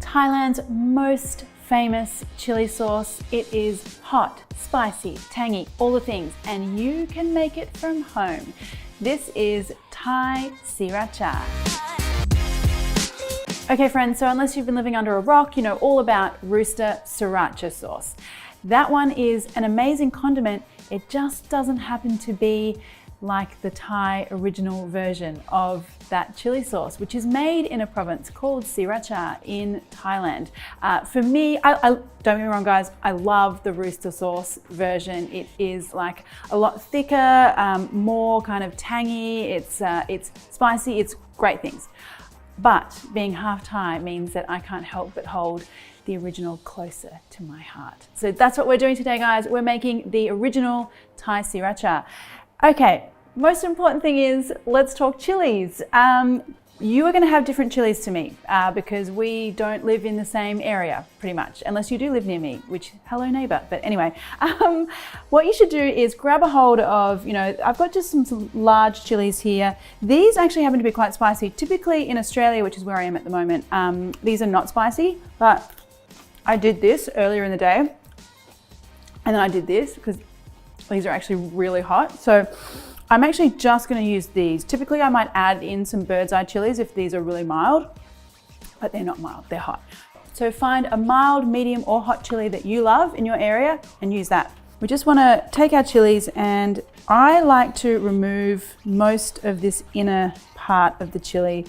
Thailand's most famous chili sauce. It is hot, spicy, tangy, all the things, and you can make it from home. This is Thai Sriracha. Okay friends, so unless you've been living under a rock, you know all about Rooster Sriracha sauce. That one is an amazing condiment. It just doesn't happen to be like the Thai original version of that chili sauce, which is made in a province called Sriracha in Thailand. For me, I don't get me wrong guys, I love the Rooster sauce version. It is like a lot thicker, more kind of tangy, it's spicy, it's great things. But being half Thai means that I can't help but hold the original closer to my heart. So that's what we're doing today guys. We're making the original Thai Sriracha. Okay, most important thing is, let's talk chilies. You are going to have different chilies to me because we don't live in the same area pretty much, unless you do live near me, which, hello neighbor. But anyway, what you should do is grab a hold of, I've got just some large chilies here. These actually happen to be quite spicy. Typically in Australia, which is where I am at the moment, these are not spicy, but I did this earlier in the day. And then I did this because these are actually really hot. So I'm actually just going to use these. Typically I might add in some bird's eye chilies if these are really mild, but they're not mild, they're hot. So find a mild, medium or hot chili that you love in your area and use that. We just want to take our chilies, and I like to remove most of this inner part of the chili.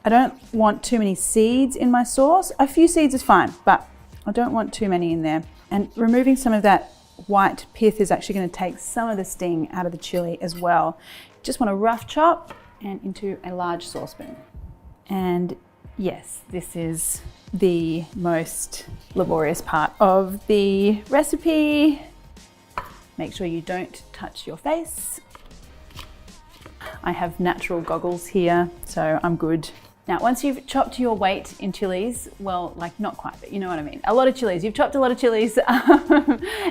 I don't want too many seeds in my sauce. A few seeds is fine, but I don't want too many in there. And removing some of that white pith is actually going to take some of the sting out of the chili as well. Just want to rough chop and into a large saucepan. And yes, this is the most laborious part of the recipe. Make sure you don't touch your face. I have natural goggles here, so I'm good. Now, once you've chopped your weight in chilies, well, like not quite, but you know what I mean. A lot of chilies, you've chopped a lot of chilies.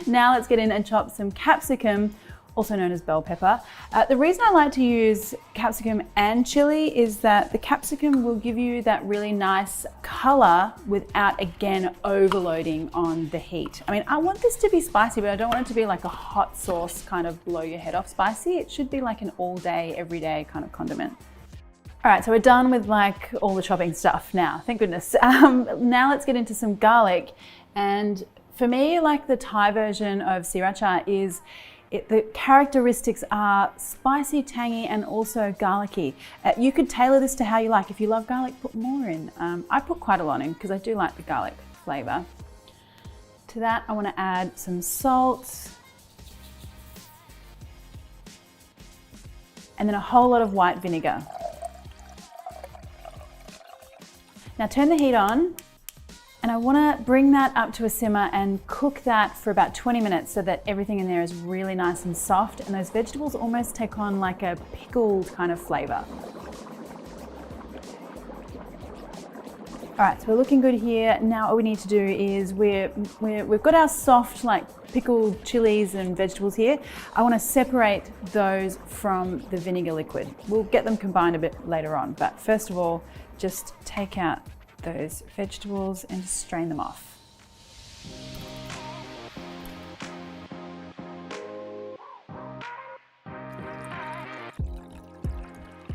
Now let's get in and chop some capsicum, also known as bell pepper. The reason I like to use capsicum and chili is that the capsicum will give you that really nice color without, again, overloading on the heat. I mean, I want this to be spicy, but I don't want it to be like a hot sauce kind of blow your head off spicy. It should be like an all day, everyday kind of condiment. All right, so we're done with like all the chopping stuff now, thank goodness. Now let's get into some garlic. And for me, like the Thai version of Sriracha is, the characteristics are spicy, tangy, and also garlicky. You could tailor this to how you like. If you love garlic, put more in. I put quite a lot in because I do like the garlic flavor. To that, I want to add some salt. And then a whole lot of white vinegar. Now turn the heat on, and I want to bring that up to a simmer and cook that for about 20 minutes so that everything in there is really nice and soft and those vegetables almost take on like a pickled kind of flavor. All right, so we're looking good here. Now what we need to do is we've got our soft like pickled chilies and vegetables here. I want to separate those from the vinegar liquid. We'll get them combined a bit later on, but first of all, just take out those vegetables and strain them off.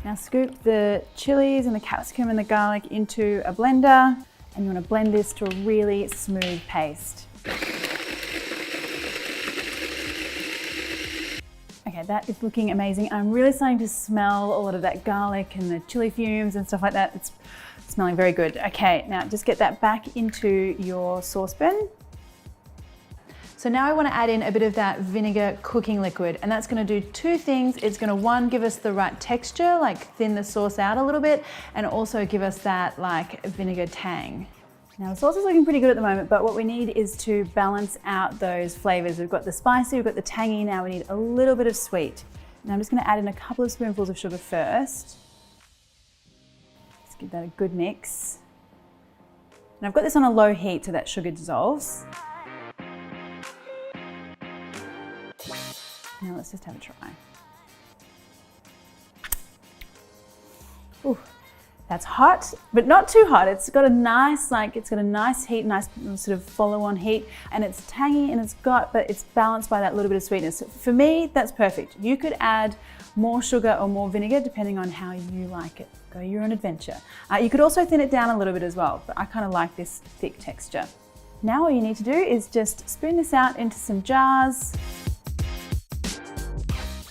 Now scoop the chilies and the capsicum and the garlic into a blender, and you want to blend this to a really smooth paste. Okay, that is looking amazing. I'm really starting to smell a lot of that garlic and the chili fumes and stuff like that. It's smelling very good. Okay, now just get that back into your saucepan. So now I want to add in a bit of that vinegar cooking liquid, and that's going to do two things. It's going to, one, give us the right texture, like thin the sauce out a little bit, and also give us that like vinegar tang. Now the sauce is looking pretty good at the moment, but what we need is to balance out those flavors. We've got the spicy, we've got the tangy, now we need a little bit of sweet. Now I'm just going to add in a couple of spoonfuls of sugar first. Let's give that a good mix. And I've got this on a low heat so that sugar dissolves. Now let's just have a try. Ooh, That's hot, but not too hot. It's got a nice, heat, nice sort of follow-on heat, and it's tangy and but it's balanced by that little bit of sweetness. For me, that's perfect. You could add more sugar or more vinegar depending on how you like it. Go your own adventure. You could also thin it down a little bit as well, but I kind of like this thick texture. Now all you need to do is just spoon this out into some jars.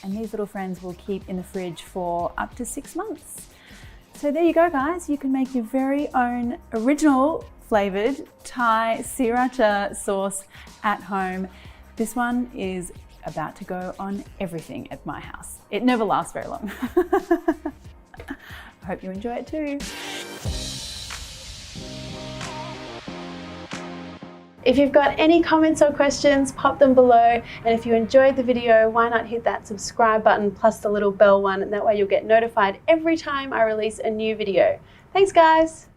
And these little friends will keep in the fridge for up to 6 months. So there you go, guys. You can make your very own original flavored Thai Sriracha sauce at home. This one is about to go on everything at my house. It never lasts very long. I hope you enjoy it too. If you've got any comments or questions, pop them below. And if you enjoyed the video, why not hit that subscribe button plus the little bell one, and that way you'll get notified every time I release a new video. Thanks, guys.